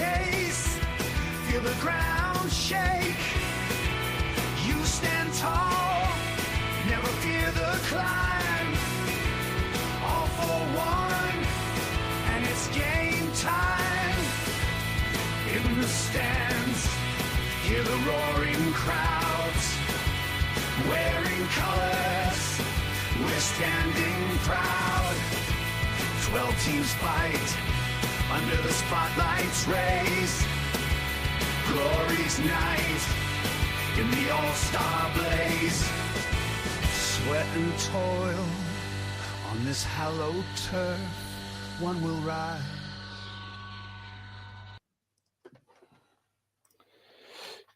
chase. Feel the ground shake. You stand tall, never fear the climb. All for one, and it's game time. In the stands, hear the roaring crowds. Wearing colors, we're standing proud. 12 teams fight under the spotlight's rays. Glory's night in the all-star blaze. Sweat and toil on this hallowed turf, one will rise.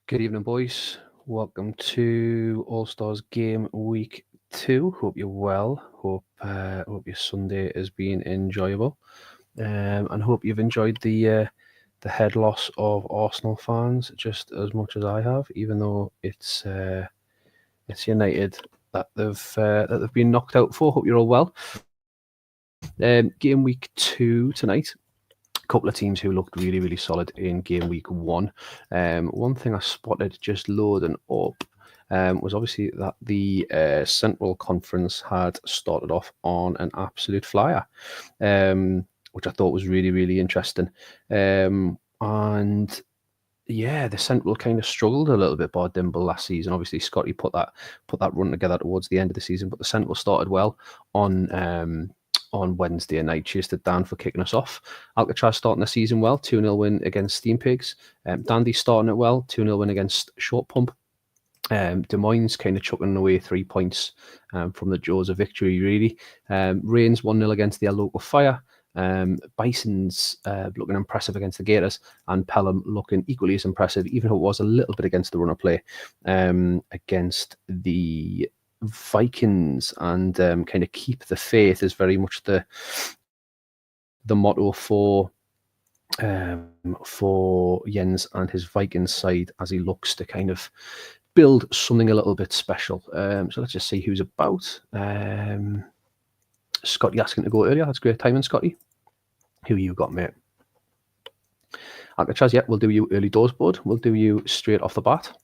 Good evening, boys. Welcome to All Stars Game Week 2. Hope you're well. Hope your Sunday has been enjoyable, and hope you've enjoyed the head loss of Arsenal fans just as much as I have. Even though it's United that they've been knocked out for. Hope you're all well. Game Week 2 tonight. Couple of teams who looked really, really solid in game week 1. One thing I spotted just loading up was obviously that the Central Conference had started off on an absolute flyer, which I thought was really, really interesting. And yeah, the Central kind of struggled a little bit by Dimble last season. Obviously, Scotty put that run together towards the end of the season, but the Central started well on Wednesday night. Cheers to Dan for kicking us off. Alcatraz starting the season well, 2-0 win against Steam Pigs. Dandy starting it well, 2-0 win against Short Pump. Des Moines kind of chucking away 3 points from the jaws of victory, really. Reigns 1-0 against the local Fire. Bison's looking impressive against the Gators, and Pelham looking equally as impressive, even though it was a little bit against the run of play, against the Vikings. And kind of keep the faith is very much the motto for Jens and his Vikings side as he looks to kind of build something a little bit special. So let's just see who's about. Scotty asking to go earlier. That's great timing, Scotty. Who you got, mate? Alcatraz, yeah, we'll do you early doors, bud. We'll do you straight off the bat.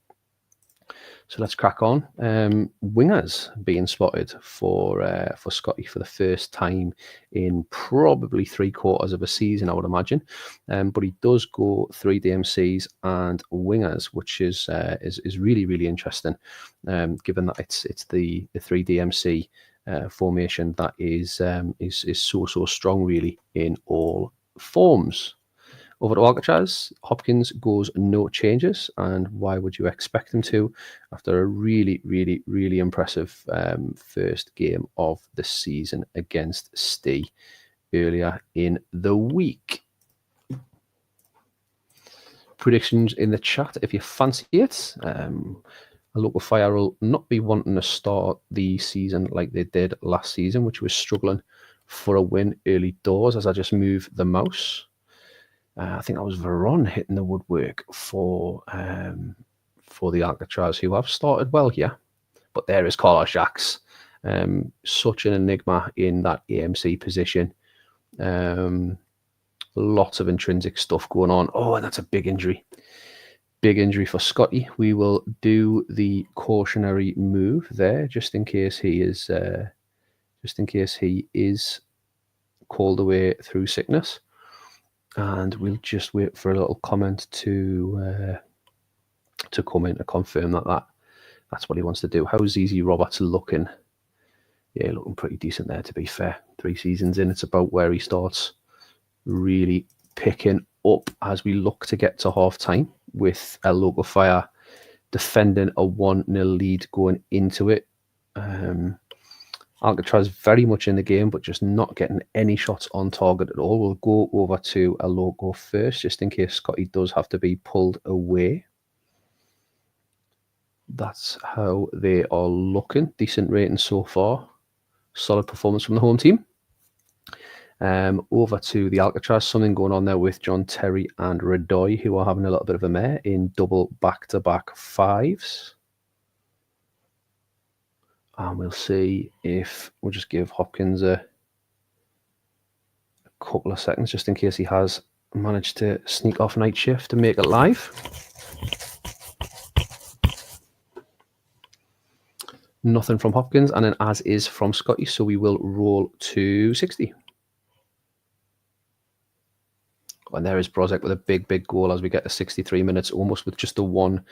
So let's crack on. Wingers being spotted for Scotty for the first time in probably 3/4 of a season, I would imagine. But he does go 3 DMCs and wingers, which is really, really interesting, given that it's the 3 DMC formation that is so strong, really, in all forms. Over to Alcatraz, Hopkins goes no changes, and why would you expect him to after a really, really, really impressive first game of the season against Stee earlier in the week? Predictions in the chat if you fancy it. A local Fire will not be wanting to start the season like they did last season, which was struggling for a win early doors. As I just move the mouse, I think that was Veron hitting the woodwork for the Alcatraz, who have started well here. But there is Carlos Jacques, such an enigma in that AMC position. Lots of intrinsic stuff going on. Oh, and that's a big injury. Big injury for Scotty. We will do the cautionary move there, just in case he is called away through sickness. And we'll just wait for a little comment to come in to confirm that's what he wants to do. How's ZZ Roberts looking? Yeah, looking pretty decent there, to be fair. 3 seasons in, it's about where he starts really picking up as we look to get to half time with a local Fire defending a 1-0 lead going into it. Alcatraz very much in the game, but just not getting any shots on target at all. We'll go over to a logo first, just in case Scotty does have to be pulled away. That's how they are looking. Decent rating so far. Solid performance from the home team. Over to the Alcatraz, something going on there with John Terry and Radoy, who are having a little bit of a mare in double back-to-back 5s. And we'll see if we'll just give Hopkins a couple of seconds just in case he has managed to sneak off night shift and make it live. Nothing from Hopkins, and then as is from Scotty, so we will roll to 60. And there is Brozek with a big goal as we get to 63 minutes, almost with just the one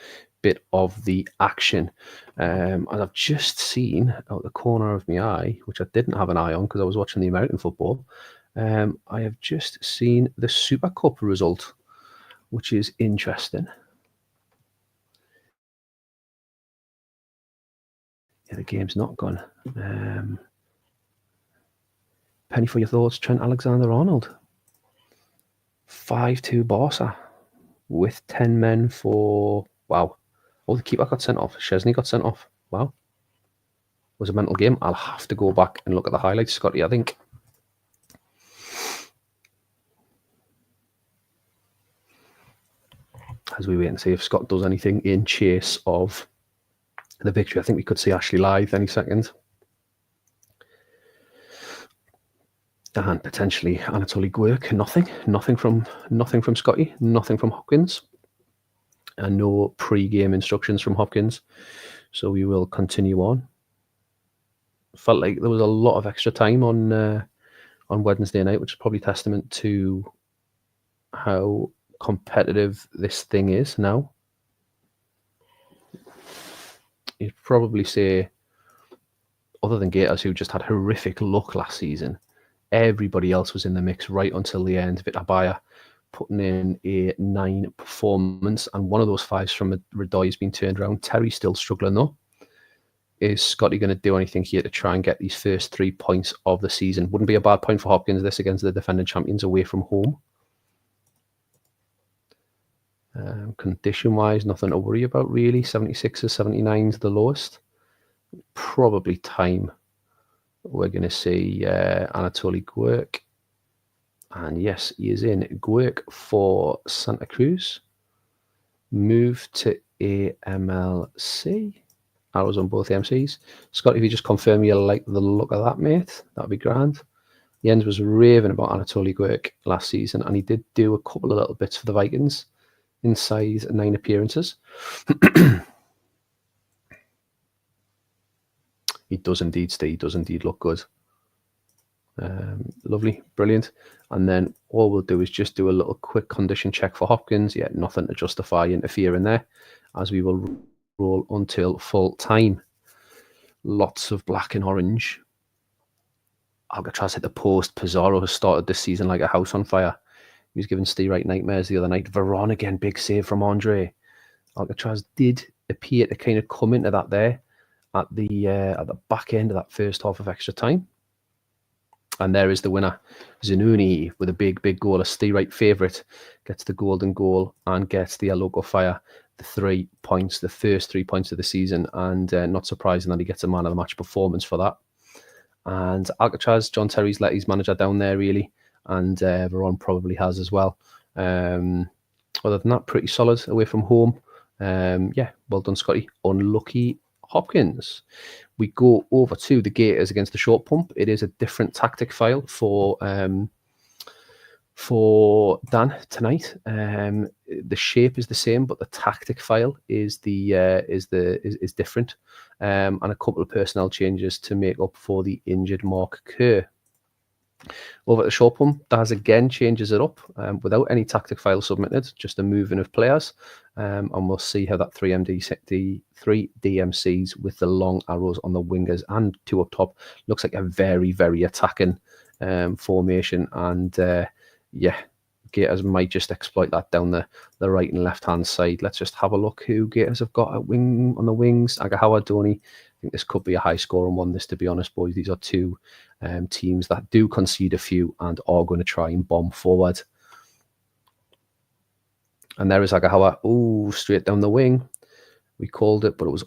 bit of the action. And I've just seen out the corner of my eye, which I didn't have an eye on because I was watching the American football, I have just seen the Super Cup result, which is interesting. Yeah, the game's not gone. Penny for your thoughts, Trent Alexander-Arnold. 5-2 Barca with 10 men for... Wow. Oh, the keeper got sent off. Chesney got sent off. Wow. It was a mental game. I'll have to go back and look at the highlights, Scotty, I think. As we wait and see if Scott does anything in chase of the victory. I think we could see Ashley live any second. And potentially Anatoly Gwerk. Nothing from Scotty. Nothing from Hopkins. And no pre-game instructions from Hopkins. So we will continue on. Felt like there was a lot of extra time on Wednesday night, which is probably testament to how competitive this thing is now. You'd probably say, other than Gators, who just had horrific luck last season, everybody else was in the mix right until the end. Vita Bayer putting in a 9 performance, and one of those 5s from Radoy has been turned around. Terry's still struggling though. Is Scotty going to do anything here to try and get these first 3 points of the season? Wouldn't be a bad point for Hopkins, this against the defending champions away from home. Condition-wise, nothing to worry about really. 76 or 79 is the lowest. Probably time. We're going to see Anatoly Gwerk. And yes, he is in. Gwerk for Santa Cruz. Move to AMLC. Arrows on both MCs. Scott, if you just confirm you like the look of that, mate, that'd be grand. Jens was raving about Anatoly Gwerk last season, and he did do a couple of little bits for the Vikings inside 9 appearances. He does indeed stay. He does indeed look good. Lovely, brilliant. And then all we'll do is just do a little quick condition check for Hopkins. Yeah, nothing to justify interfering there, as we will roll until full time. Lots of black and orange. Alcatraz hit the post. Pizarro has started this season like a house on fire. He was giving Steve Wright nightmares the other night. Veron again, big save from Andre. Alcatraz did appear to kind of come into that there at the back end of that first half of extra time. And there is the winner, Zanuni, with a big goal. A Steve Wright favourite gets the golden goal and gets the local fire the 3 points, the first 3 points of the season, and not surprising that he gets a man of the match performance for that. And Alcatraz, John Terry's let his manager down there really, and Veron probably has as well. Other than that, pretty solid away from home. Yeah, well done, Scotty. Unlucky Hopkins. We go over to the Gators against the short pump. It is a different tactic file for Dan tonight. The shape is the same, but the tactic file is different, and a couple of personnel changes to make up for the injured Mark Kerr. Over at the short pump, Daz again changes it up without any tactic file submitted, just a moving of players, and we'll see how that 3 DMCs with the long arrows on the wingers and 2 up top looks like a very attacking formation, and yeah, Gators might just exploit that down the right and left hand side. Let's just have a look who Gators have got on the wings. Agahawa, Donny. I think this could be a high scoring one, this, to be honest, boys. These are 2 teams that do concede a few and are going to try and bomb forward. And there is Agahawa. Oh, straight down the wing. We called it, but it was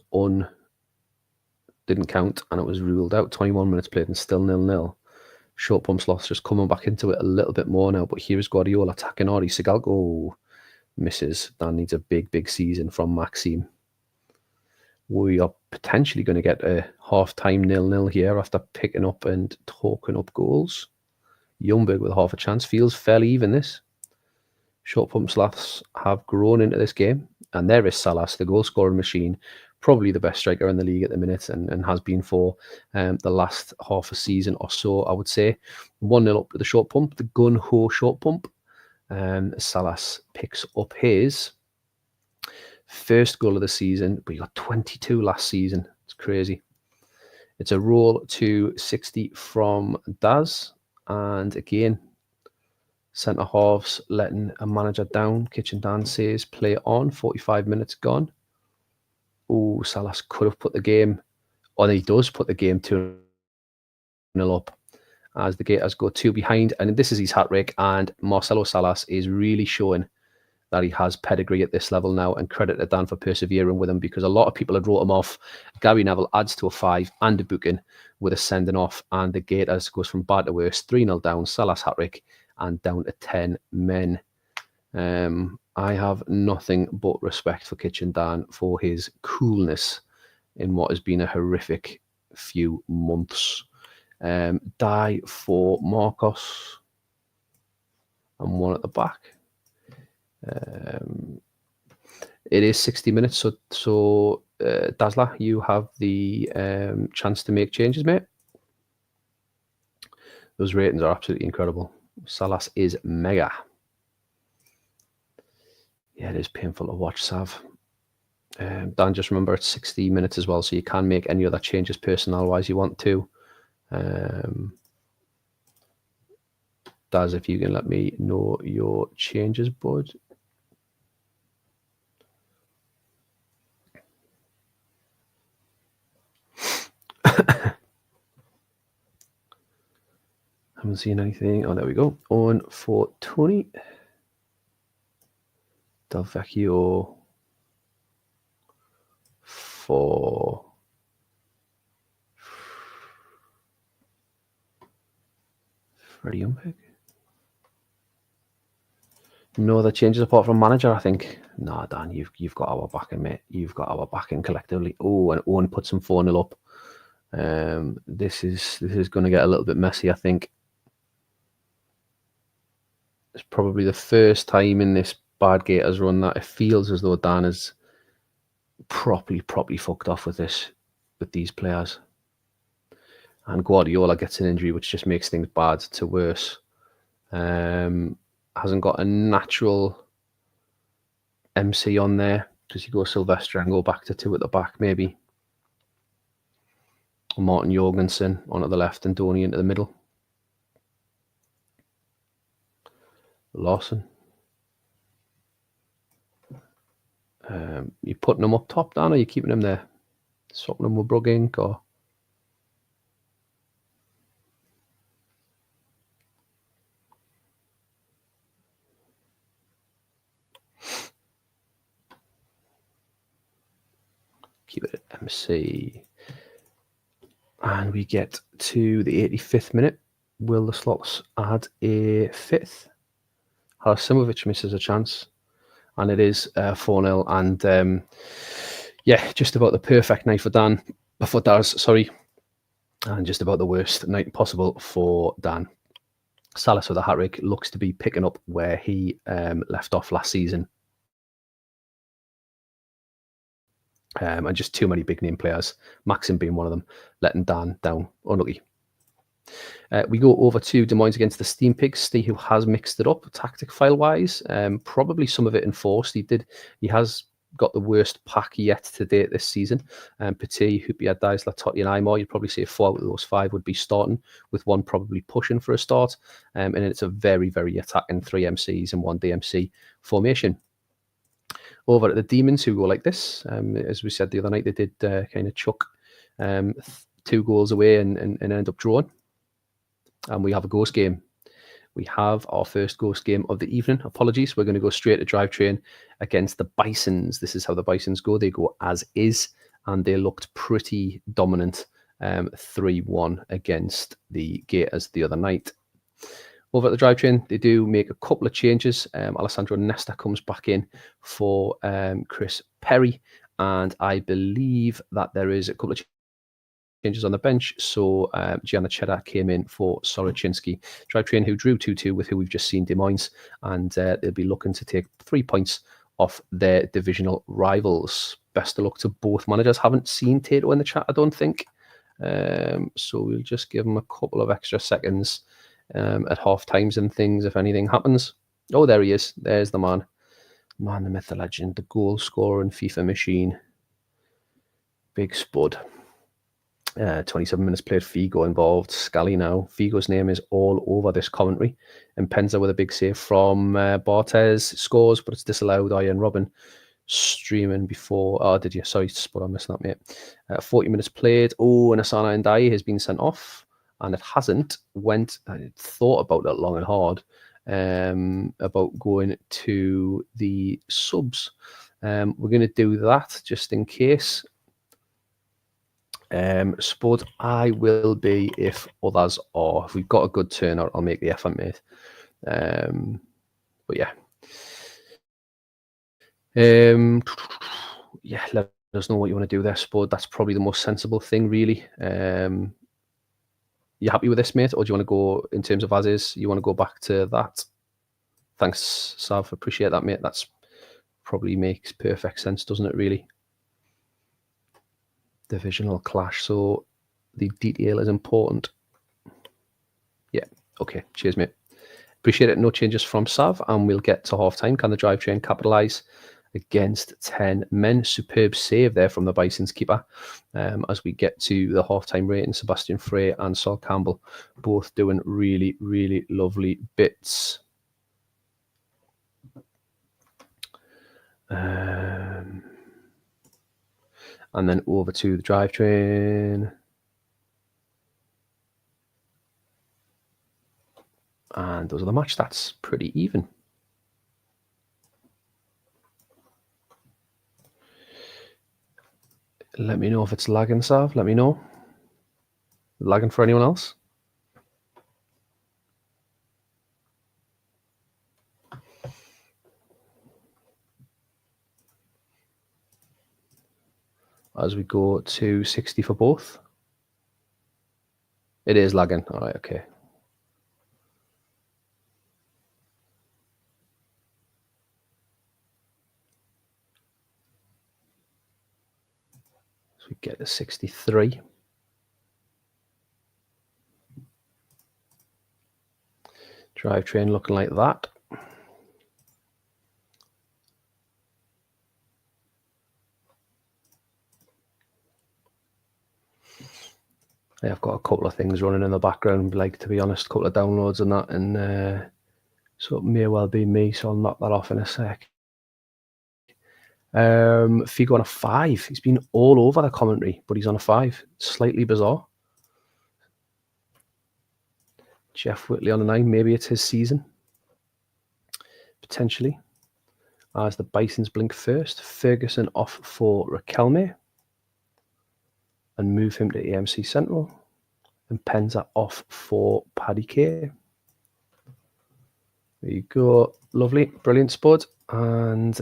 didn't count, and it was ruled out. 21 minutes played and still 0-0. Short pump slots just coming back into it a little bit more now, but here is Guardiola attacking Ari Segalgo. Oh, misses. That needs a big season from Maxime. We are potentially going to get a half-time 0-0 here after picking up and talking up goals. Youngberg with half a chance. Feels fairly even, this. Short pump Sloths have grown into this game, and there is Salas, the goal scoring machine, probably the best striker in the league at the minute, and has been for the last half a season or so, I would say. 1-0 up with the short pump, the gun-ho short pump. Salas picks up his first goal of the season, but he got 22 last season. It's crazy. It's a roll to 60 from Daz, and again, centre halves letting a manager down. Kitchen Dan says play on. 45 minutes gone. Oh, Salas could have put the game, or he does put the game 2-0 up as the Gators go 2 behind. And this is his hat trick. And Marcelo Salas is really showing that he has pedigree at this level now, and credit to Dan for persevering with him, because a lot of people had wrote him off. Gary Neville adds to a 5 and a booking with a sending off, and the Gators goes from bad to worse. 3-0 down, Salas hat trick, and down to 10 men. I have nothing but respect for Kitchen Dan for his coolness in what has been a horrific few months. Die for Marcos, and one at the back. It is 60 minutes, so Dazzler, you have the chance to make changes, mate. Those ratings are absolutely incredible. Salas is mega. Yeah, it is painful to watch, Sav. Dan, just remember it's 60 minutes as well, so you can make any other changes personnel-wise you want to. Daz, if you can let me know your changes, bud. Haven't seen anything. Oh, there we go. On for Tony. Del Vecchio for Freddie Umpick. No other changes apart from manager, I think. Nah, Dan, you've got our backing, mate. You've got our backing collectively. Oh, and Owen puts some 4-0 up. This is going to get a little bit messy, I think. It's probably the first time in this bad Gators run that it feels as though Dan is properly fucked off with these players. And Guardiola gets an injury, which just makes things bad to worse. Hasn't got a natural MC on there. Does he go Sylvester and go back to 2 at the back, maybe? Martin Jorgensen onto the left and Donny into the middle. Lawson. You putting them up top, Dan, or are you keeping them there? Swapping them with Brugink, or? Keep it at MC. And we get to the 85th minute. Will the Slots add a 5th? Harasimovic misses a chance. And it is 4-0. And yeah, just about the perfect night for Dan. For Daz, sorry. And just about the worst night possible for Dan. Salas with a hat-trick looks to be picking up where he left off last season. And just too many big-name players, Maxim being one of them, letting Dan down. Unlucky. We go over to Des Moines against the Steam Pigs. Steve, who has mixed it up tactic file-wise. Probably some of it enforced. He has got the worst pack yet to date this season. Petit, Hupia, Deisler, Totti and Imar. You'd probably say 4 out of those 5 would be starting, with 1 probably pushing for a start. And it's a very, very attacking 3 MCs and 1 DMC formation. Over at the Demons, who go like this. As we said the other night, they did kind of chuck 2 goals away and end up drawing. And we have a ghost game. We have our first ghost game of the evening. Apologies. We're going to go straight to Drivetrain against the Bisons. This is how the Bisons go. They go as is, and they looked pretty dominant 3-1 against the Gators the other night. Over at the Drivetrain, they do make a couple of changes. Alessandro Nesta comes back in for Chris Perry, and I believe that there is a couple of changes on the bench. So Gianna Cheddar came in for Soroczynski. Drivetrain, who drew 2-2 with who we've just seen, Des Moines, and they'll be looking to take 3 points off their divisional rivals. Best of luck to both managers. Haven't seen Tato in the chat, I don't think. So we'll just give them a couple of extra seconds at half times and things if anything happens. Oh, there he is. There's the man. Man, the myth, the legend, the goal scorer and FIFA machine. Big Spud. 27 minutes played. Figo involved. Scally now. Figo's name is all over this commentary. And Penza with a big save from Barthez. Scores, but it's disallowed. Ian Robin streaming before. Oh, did you? Sorry, Spud, I missed that, mate. 40 minutes played. Oh, and Asana Ndai has been sent off. And it hasn't I thought about that long and hard about going to the subs. We're going to do that just in case. Spud, I will be if others are. If we've got a good turnout, I'll make the effort, mate. But yeah. Yeah, let us know what you want to do there, Spud. That's probably the most sensible thing, really. You happy with this, mate? Or do you want to go, in terms of as is, you want to go back to that? Thanks, Sav. Appreciate that, mate. That's probably makes perfect sense, doesn't it, really? Divisional clash. So the detail is important. Yeah. Okay. Cheers, mate. Appreciate it. No changes from Sav, and we'll get to half time. Can the drivetrain capitalise against 10 men? Superb save there from the Bison's keeper. As we get to the half-time rating, Sebastian Frey and Sol Campbell both doing really, really lovely bits. And then over to the drivetrain. And those are the match stats. Pretty even. Let me know if it's lagging, Sav. Let me know. Lagging for anyone else? As we go to 60 for both. It is lagging. All right, okay. So we get to 63. Drivetrain looking like that. I've got a couple of things running in the background, like, to be honest, a couple of downloads and that, and so it may well be me, so I'll knock that off in a sec. Figo on a 5. He's been all over the commentary, but he's on a 5. Slightly bizarre. Jeff Whitley on a 9. Maybe it's his season. Potentially. As the Bisons blink first. Ferguson off for Raquelme. And move him to AMC Central. And Penza off for Paddy K. There you go. Lovely. Brilliant, Spud. And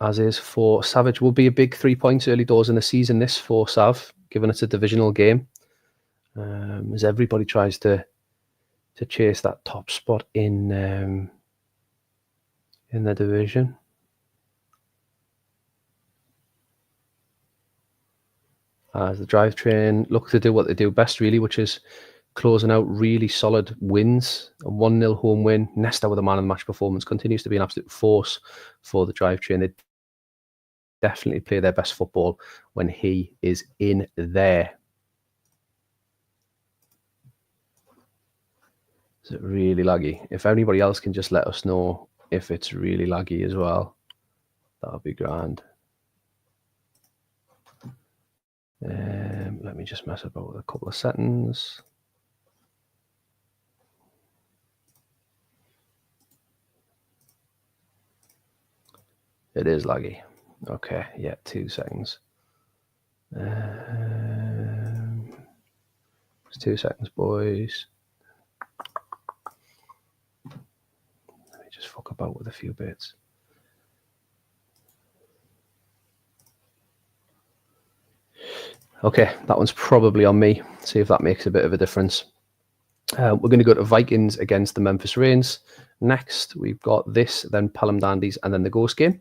as is for Savage, will be a big 3 points early doors in the season, this for Sav, given it's a divisional game. As everybody tries to chase that top spot in the division. As the drivetrain look to do what they do best, really, which is closing out really solid wins. A 1-0 home win. Nesta with a man of the match performance continues to be an absolute force for the drivetrain. They definitely play their best football when he is in there. Is it really laggy? If anybody else can just let us know if it's really laggy as well, that would be grand. Let me just mess about with a couple of settings. It is laggy. Okay, yeah, 2 seconds. It's 2 seconds, boys. Let me just fuck about with a few bits. Okay, that one's probably on me. See if that makes a bit of a difference. We're going to go to Vikings against the Memphis Reigns. Next, we've got this, then Pelham Dandies, and then the Ghost game.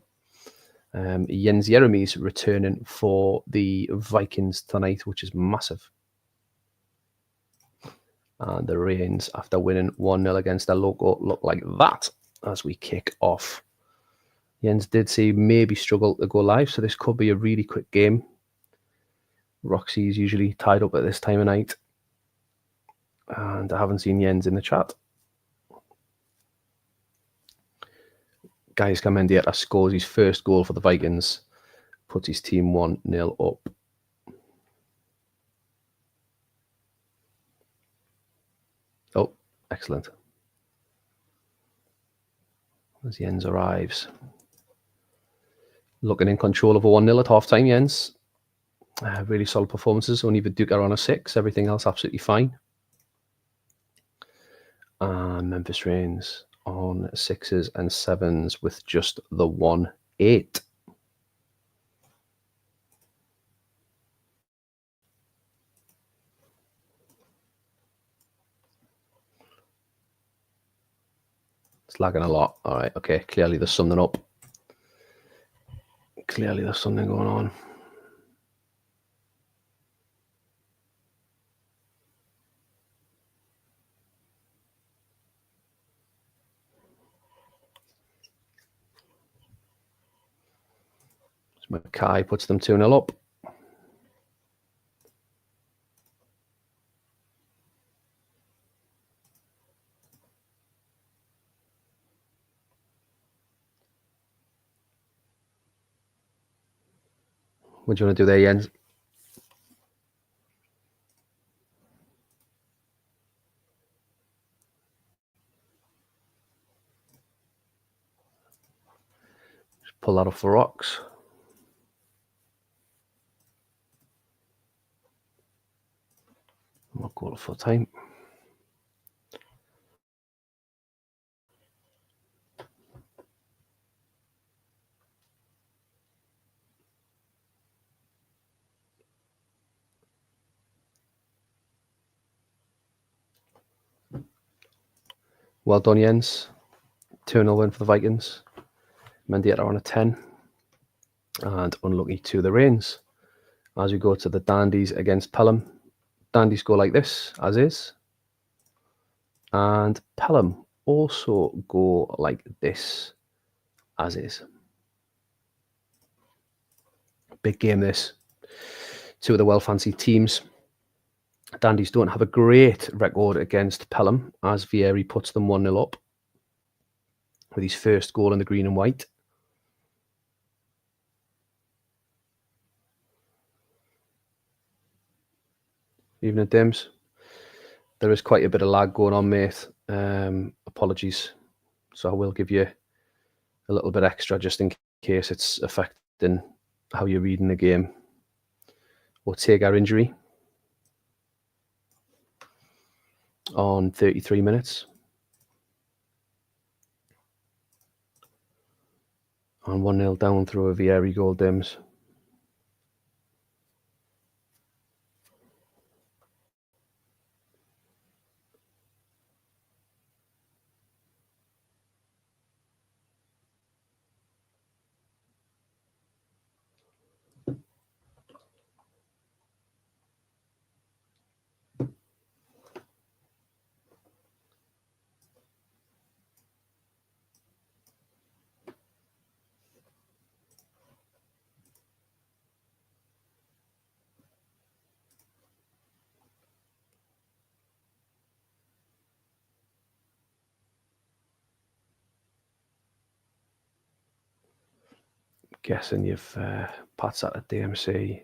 Jens Jeremy's returning for the Vikings tonight, which is massive. And the Reigns, after winning 1-0 against their local, look like that as we kick off. Jens did see maybe struggle to go live, so this could be a really quick game. Roxy is usually tied up at this time of night. And I haven't seen Jens in the chat. Guys Mendieta scores his first goal for the Vikings, puts his team 1-0 up. Oh, excellent. As Jens arrives. Looking in control of a 1-0 at half-time, Jens. Really solid performances. Only Viduka on a 6. Everything else absolutely fine. And Memphis Reigns on 6s and 7s with just the 1-8. It's lagging a lot. All right, okay. Clearly there's something up. Clearly there's something going on. Mackay puts them 2-0 up. What do you want to do there, Jens? Just pull that off the rocks. We'll call it full time. Well done, Jens. 2-0 win for the Vikings. Mendieta on a 10. And unlucky to the Reigns. As we go to the Dandies against Pelham. Dandies go like this, as is. And Pelham also go like this, as is. Big game this. Two of the well-fancied teams. Dandies don't have a great record against Pelham, as Vieri puts them 1-0 up with his first goal in the green and white. Evening, Dims. There is quite a bit of lag going on, mate. Apologies. So I will give you a little bit extra just in case it's affecting how you're reading the game. We'll take our injury on 33 minutes. And 1-0 down through a Vieri goal, Dims. Guessing you've Pat's at a DMC.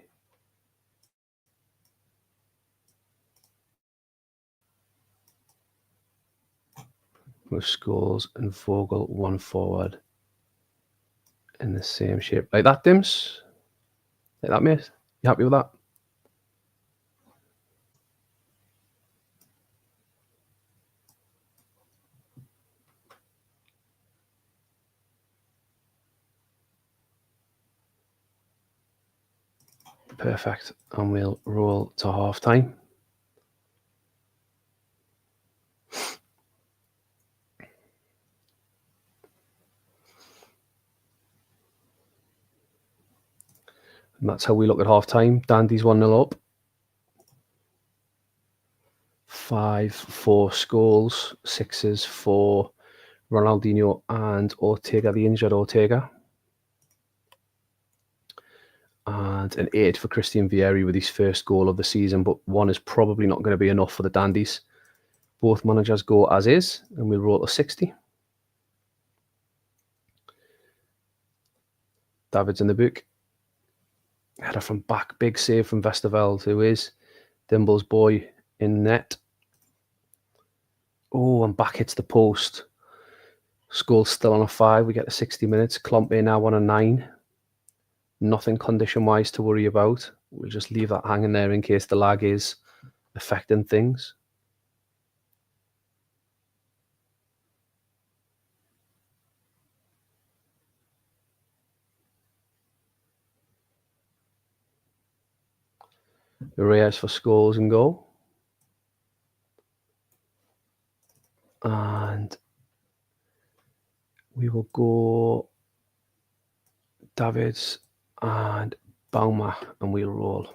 With Scholes and Vogel one forward in the same shape. Like that, Dims? Like that, mate? You happy with that? Perfect. And we'll roll to half time. And that's how we look at half time. Dandy's 1-0 up. 5-4 Scholes, 6s for Ronaldinho and Ortega, the injured Ortega. And an 8 for Christian Vieri with his first goal of the season, but one is probably not going to be enough for the Dandies. Both managers go as is, and we'll roll to 60. David's in the book. Header from back, big save from Westerveld, who is Dimble's boy in net. Oh, and back hits the post. Scholes still on a 5. We get to 60 minutes. Klompe now on a 9. Nothing condition-wise to worry about. We'll just leave that hanging there in case the lag is affecting things. Reyes for Scholes and goal. And we will go Davids and Bauma, and we'll roll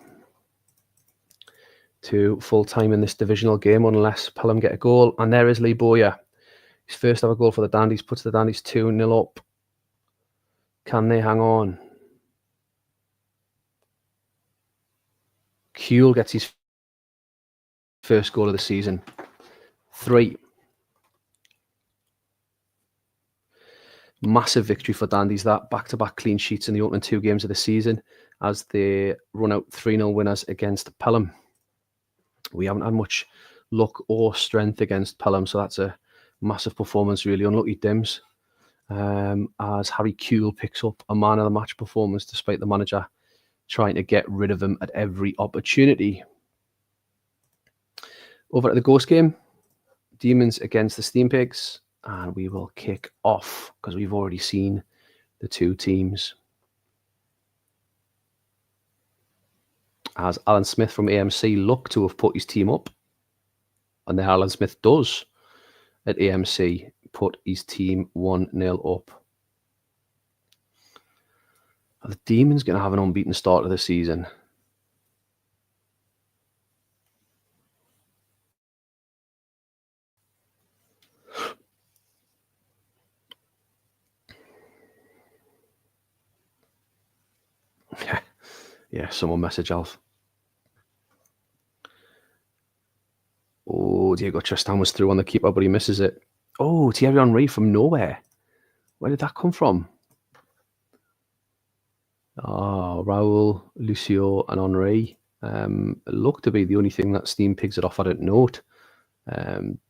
to full time in this divisional game unless Pelham get a goal. And there is Lee Bowyer. His first ever goal for the Dandies puts the Dandies 2-0 up. Can they hang on? Kuehl gets his first goal of the season. 3. Massive victory for Dandies, that back-to-back clean sheets in the opening 2 games of the season as they run out 3-0 winners against Pelham. We haven't had much luck or strength against Pelham, so that's a massive performance, really. Unlucky Dims, as Harry Kuehl picks up a man of the match performance despite the manager trying to get rid of him at every opportunity. Over at the Ghost game, Demons against the Steam Pigs. And we will kick off because we've already seen the 2 teams. As Alan Smith from AMC looked to have put his team up. And then Alan Smith does at AMC put his team 1-0 up. Are the Demons going to have an unbeaten start of the season? Yeah, someone message Alf. Oh, Diego Tristan was through on the keeper, but he misses it. Oh, Thierry Henry from nowhere. Where did that come from? Oh, Raul, Lucio, and Henry look to be the only thing that Steam Pigs had offered at note.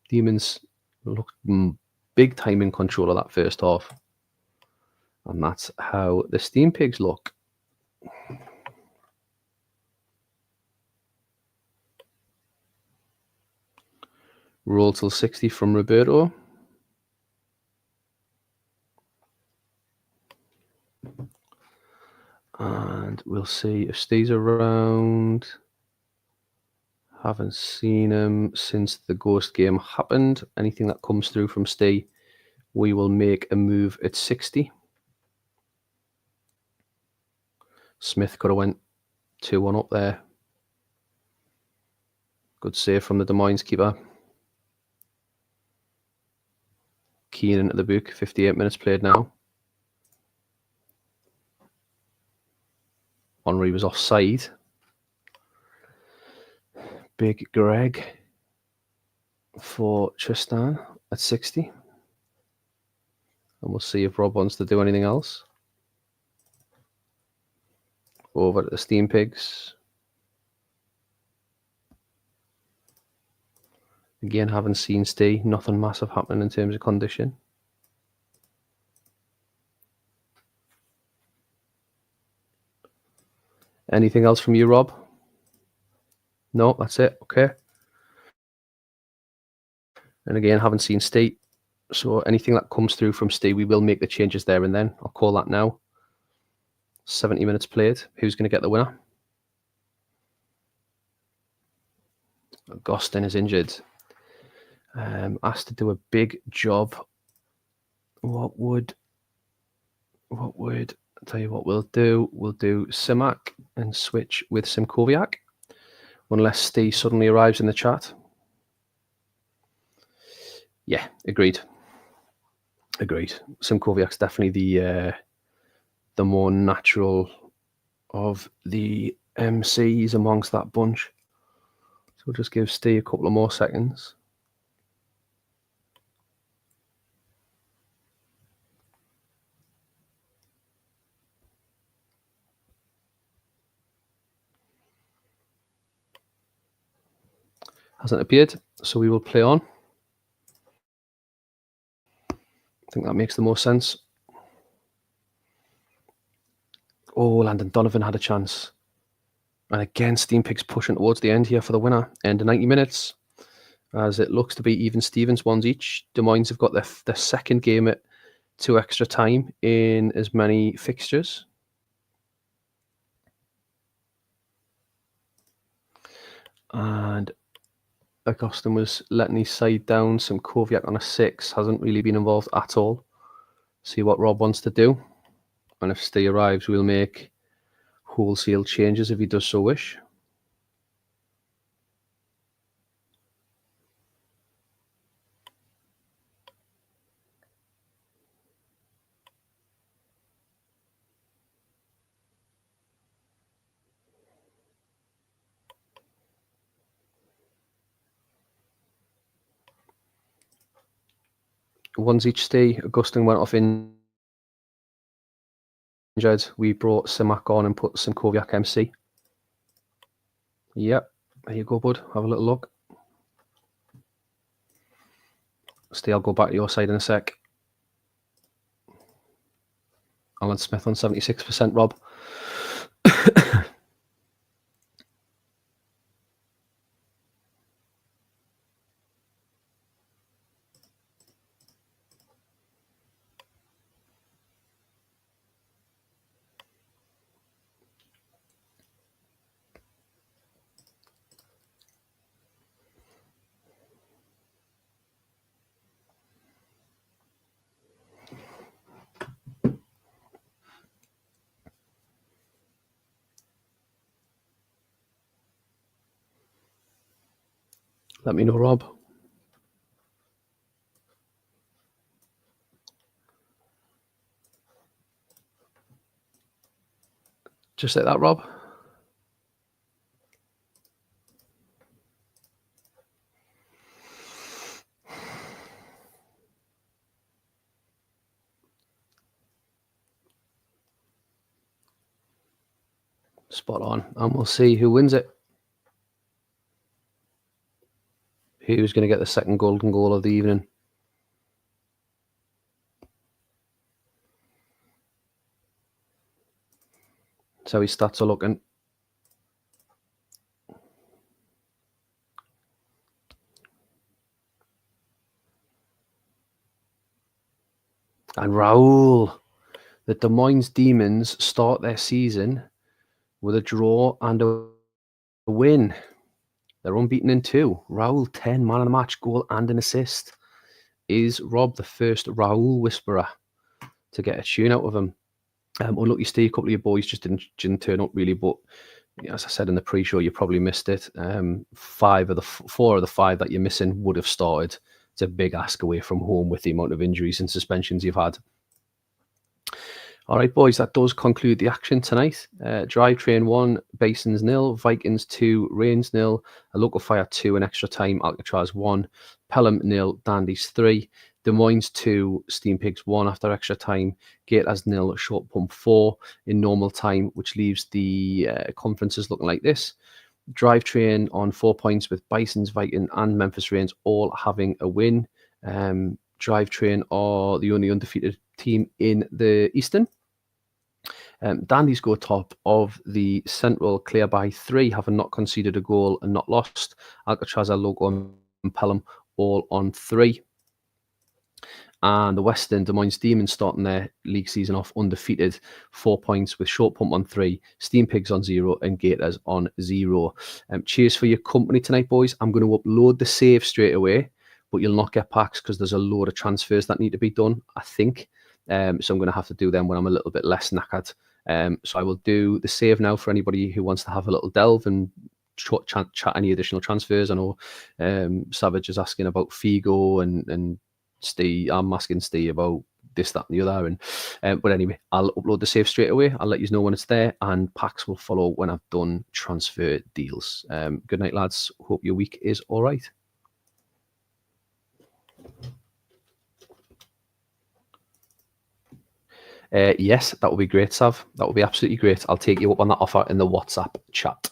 Demons looked big time in control of that first half. And that's how the Steam Pigs look. Roll till 60 from Roberto. And we'll see if Steve's around. Haven't seen him since the Ghost game happened. Anything that comes through from Steve, we will make a move at 60. Smith could have went 2-1 up there. Good save from the Des Moines keeper. Keen into the book. 58 minutes played now. Henry was offside. Big Greg for Tristan at 60. And we'll see if Rob wants to do anything else. Over at the Steam Pigs. Again, haven't seen Steve. Nothing massive happening in terms of condition. Anything else from you, Rob? No, that's it. Okay. And again, haven't seen Steve. So anything that comes through from Steve, we will make the changes there and then. I'll call that now. 70 minutes played. Who's going to get the winner? Gostin is injured. Asked to do a big job. What would I'll tell you what we'll do? We'll do Simak and switch with Simkoviak, unless Steve suddenly arrives in the chat. Yeah, agreed. Simkoviak's definitely the more natural of the MCs amongst that bunch. So we'll just give Steve a couple of more seconds. Hasn't appeared, so we will play on. I think that makes the most sense. Oh, Landon Donovan had a chance. And again, Steam Pigs pushing towards the end here for the winner. End of 90 minutes. As it looks to be even Stevens ones each. Des Moines have got their second game at 2 extra time in as many fixtures. And Agustin was letting his side down. Simkoviak on a 6 hasn't really been involved at all. See what Rob wants to do. And if Steve arrives, we'll make wholesale changes if he does so wish. Ones each stay. Augustin went off injured. We brought Simak on and put Simkoviak MC. Yep, there you go, bud. Have a little look. Stay, I'll go back to your side in a sec. Alan Smith on 76%, Rob. Let me know, Rob. Just like that, Rob. Spot on. And we'll see who wins it. Who's going to get the second golden goal of the evening? That's how his stats are looking. And Raul, the Des Moines Demons start their season with a draw and a win. They're unbeaten in 2. Raul, 10 man of the match, goal and an assist. Is Rob the first Raul whisperer to get a tune out of him? Unlucky Steve, a couple of your boys just didn't turn up really, but as I said in the pre-show, you probably missed it. 4 of the 5 that you're missing would have started. It's a big ask away from home with the amount of injuries and suspensions you've had. All right, boys, that does conclude the action tonight. Drivetrain 1, Basins 0, Vikings 2, Reigns 0, a Local Fire 2 in extra time, Alcatraz 1, Pelham 0, Dandies 3, Des Moines 2, Steam Pigs 1 after extra time, Gators 0, Short Pump 4 in normal time, which leaves the conferences looking like this. Drivetrain on 4 points with Bisons, Viking and Memphis Reigns all having a win. Drivetrain are the only undefeated team in the Eastern. Dandies go top of the Central, clear by 3, having not conceded a goal and not lost. Alcatraz, Logo and Pelham all on 3. and the Western Des Moines Demons starting their league season off undefeated, 4 points with Short Pump on 3, Steam Pigs on 0, and Gators on 0. Cheers for your company tonight, boys. I'm going to upload the save straight away, but you'll not get packs because there's a load of transfers that need to be done, I think. So I'm going to have to do them when I'm a little bit less knackered. So I will do the save now for anybody who wants to have a little delve and chat any additional transfers. I know Savage is asking about Figo and Steve. I'm asking Steve about this, that, and the other. And but anyway, I'll upload the save straight away. I'll let you know when it's there, and packs will follow when I've done transfer deals. Good night, lads. Hope your week is all right. Yes, that would be great, Sav. That would be absolutely great. I'll take you up on that offer in the WhatsApp chat.